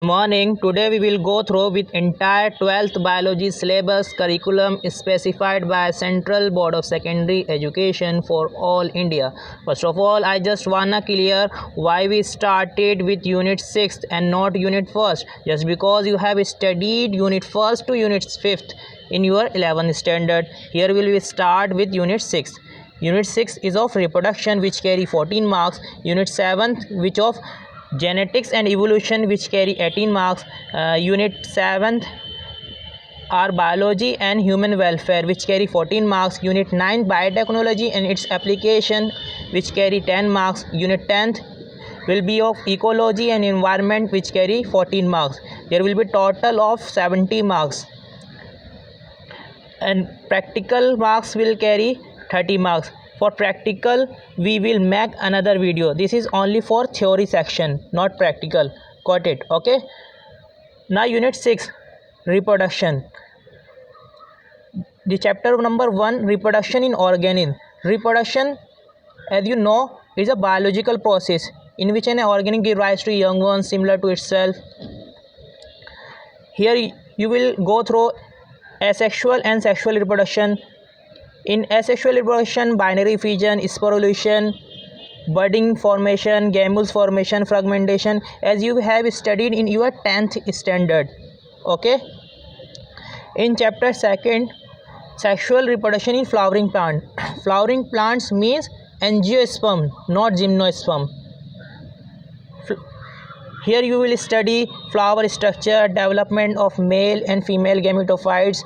Morning. Today we will go through with entire 12th biology syllabus curriculum specified by Central Board of Secondary Education for all India. First of all, I just wanna clear why we started with unit 6th and not unit 1st. Just because you have studied unit 1st to unit 5th in your 11th standard. Here will we start with unit 6. Unit 6 is of reproduction, which carry 14 marks. Unit 7 which of genetics and evolution, which carry 18 marks. Unit 7th are biology and human welfare, which carry 14 marks. Unit 9 biotechnology and its application, which carry 10 marks. Unit 10th will be of ecology and environment, which carry 14 marks. There will be total of 70 marks, and practical marks will carry 30 marks. For practical we will make another video. This is only for theory section, not practical. Got it? Okay. Now unit 6, reproduction. The chapter number 1, reproduction in organism. Reproduction, as you know, is a biological process in which an organism gives rise to young ones similar to itself. Here you will go through asexual and sexual reproduction. In asexual reproduction, binary fission, sporulation, budding formation, gamules formation, fragmentation, as you have studied in your 10th standard. Okay. In chapter 2nd, sexual reproduction in flowering plant. Flowering plants means angiosperm, not gymnosperm. Here you will study flower structure, development of male and female gametophytes,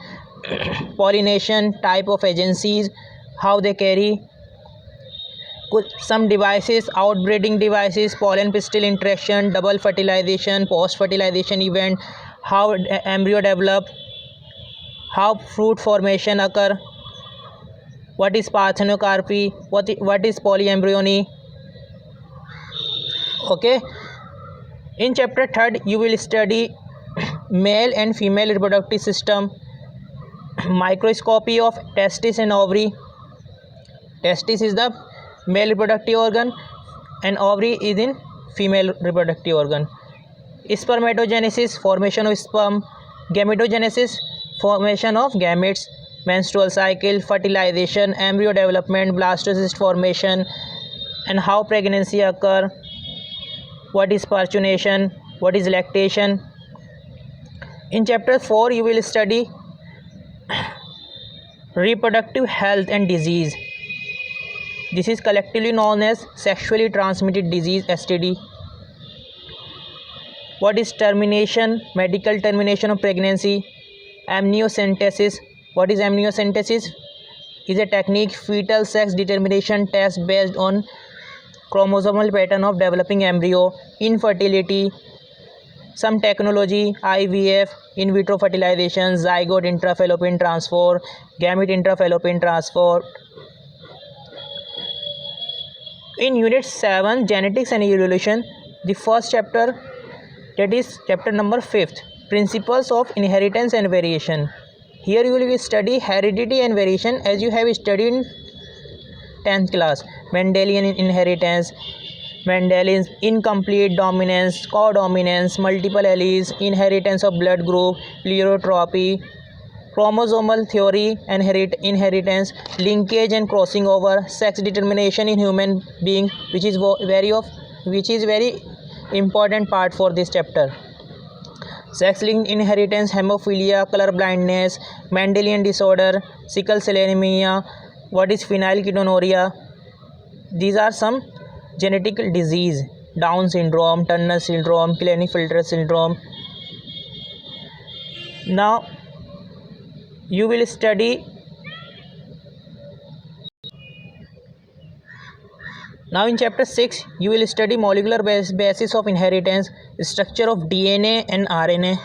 pollination, type of agencies, how they carry, some devices, outbreeding devices, pollen pistil interaction, double fertilization, post fertilization event, how embryo develop, how fruit formation occur, what is parthenocarpy, what is polyembryony. Okay. In chapter 3rd you will study male and female reproductive system, microscopy of testis and ovary. Testis is the male reproductive organ and ovary is in female reproductive organ. Spermatogenesis, formation of sperm. Gametogenesis, formation of gametes. Menstrual cycle, fertilization, embryo development, blastocyst formation, and how pregnancy occur. What is parturition, what is lactation. In chapter 4 you will study reproductive health and disease. This is collectively known as sexually transmitted disease, STD. What is termination, medical termination of pregnancy. Amniocentesis. What is amniocentesis? Is a technique, fetal sex determination test based on chromosomal pattern of developing embryo. Infertility, some technology, IVF, in vitro fertilization, zygote intrafallopian transfer, gamete intrafallopian transfer. In unit 7, genetics and evolution, the first chapter, that is chapter number 5th, principles of inheritance and variation. Here you will study heredity and variation, as you have studied in 10th class. Mendelian inheritance, Mendelian's incomplete dominance, codominance, multiple alleles, inheritance of blood group, pleiotropy, chromosomal theory, inheritance, linkage and crossing over, sex determination in human being, which is very important part for this chapter. Sex linked inheritance, hemophilia, color blindness, Mendelian disorder, sickle cell anemia, what is phenylketonuria. These are some genetic disease. Down syndrome, Turner syndrome, Klinefelter syndrome. Now you will study in chapter 6 you will study molecular basis of inheritance, structure of DNA and RNA,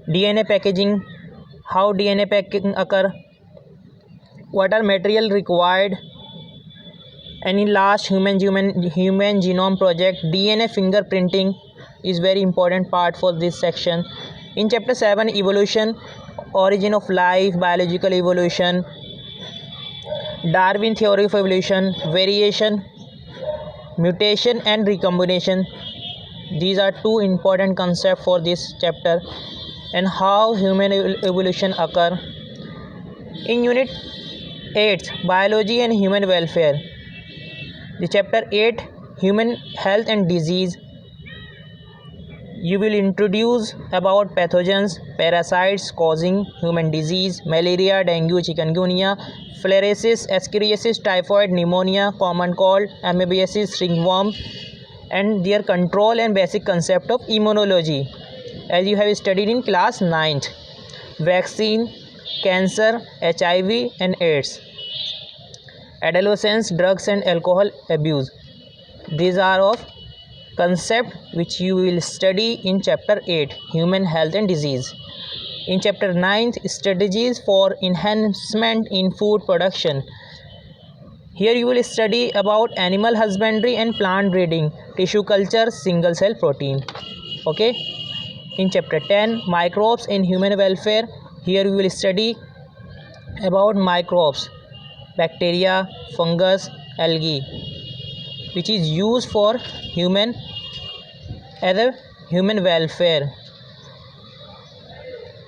DNA packaging, how DNA packaging occur, what are material required. And in last, human genome project, DNA fingerprinting is very important part for this section. In chapter 7, evolution, origin of life, biological evolution, Darwin theory of evolution, variation, mutation and recombination. These are two important concepts for this chapter. And how human evolution occur. In unit 8, biology and human welfare, the chapter 8, human health and disease, you will introduce about pathogens, parasites causing human disease, malaria, dengue, chikungunya, filariasis, ascariasis, typhoid, pneumonia, common cold, amoebiasis, ringworm, and their control and basic concept of immunology, as you have studied in class 9th. Vaccine, cancer, HIV and AIDS, adolescence, drugs and alcohol abuse. These are of concept which you will study in chapter 8, human health and disease. In chapter 9, strategies for enhancement in food production. Here you will study about animal husbandry and plant breeding, tissue culture, single cell protein. Okay. In chapter 10, microbes in human welfare. Here we will study about microbes, bacteria, fungus, algae, which is used for human as a human welfare.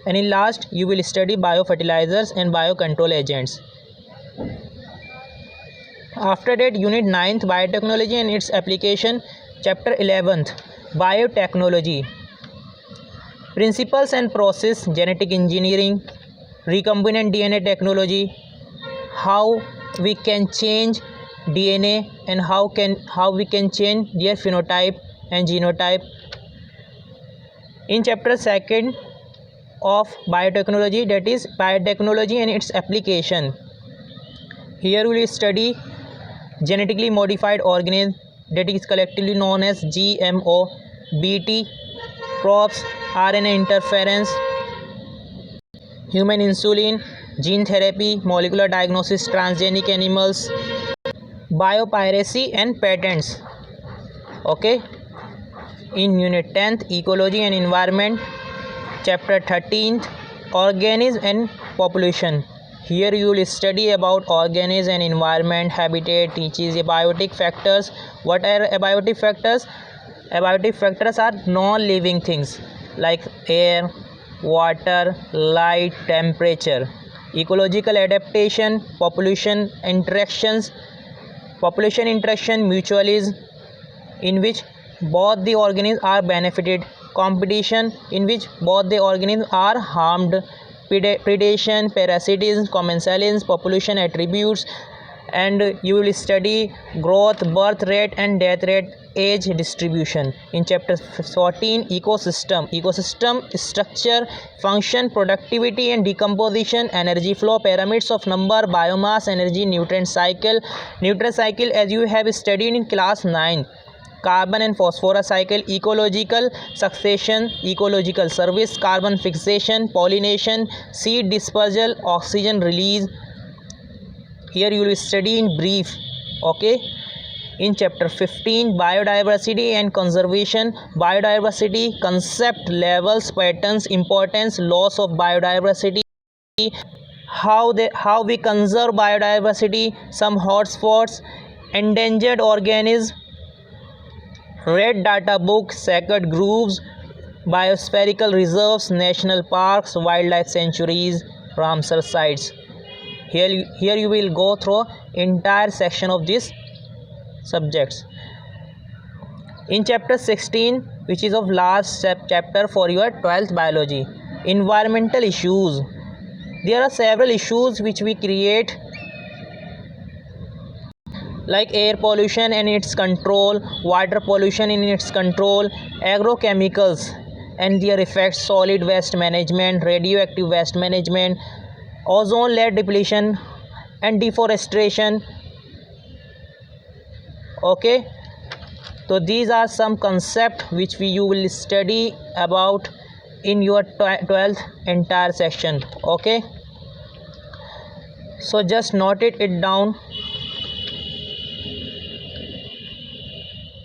And in last, you will study biofertilizers and biocontrol agents. After that, unit 9th, biotechnology and its application. Chapter 11th, biotechnology, principles and process, genetic engineering, recombinant DNA technology, how we can change DNA and how we can change their phenotype and genotype. In chapter 2nd of biotechnology, that is biotechnology and its application. Here we will study genetically modified organisms, that is collectively known as GMO, BT, crops, RNA interference, human insulin, gene therapy, molecular diagnosis, transgenic animals, biopiracy and patents. Okay. In unit 10th, ecology and environment. Chapter 13th, organism and population. Here you will study about organism and environment, habitat, teaches abiotic factors. What are abiotic factors? Abiotic factors are non-living things like air, water, light, temperature. Ecological adaptation, population interaction, mutualism, in which both the organisms are benefited, competition, in which both the organisms are harmed, predation, parasitism, commensalience, population attributes. And you will study growth, birth rate and death rate, age distribution. In chapter 14, ecosystem, structure, function, productivity and decomposition, energy flow, pyramids of number, biomass, energy, nutrient cycle, as you have studied in class 9. Carbon and phosphorus cycle, ecological succession, ecological service, carbon fixation, pollination, seed dispersal, oxygen release. Here you will study in brief. Okay. In chapter 15, biodiversity and conservation, biodiversity, concept, levels, patterns, importance, loss of biodiversity, how we conserve biodiversity, some hotspots, endangered organisms, red data book, sacred groves, biospherical reserves, national parks, wildlife sanctuaries, Ramsar sites. Here you will go through entire section of these subjects. In chapter 16, which is of last chapter for your 12th biology, environmental issues. There are several issues which we create, like air pollution and its control, water pollution in its control, agrochemicals and their effects, solid waste management, radioactive waste management, ozone layer depletion and deforestation. Okay, so these are some concepts which you will study about in your 12th entire section. Okay, so just note it down.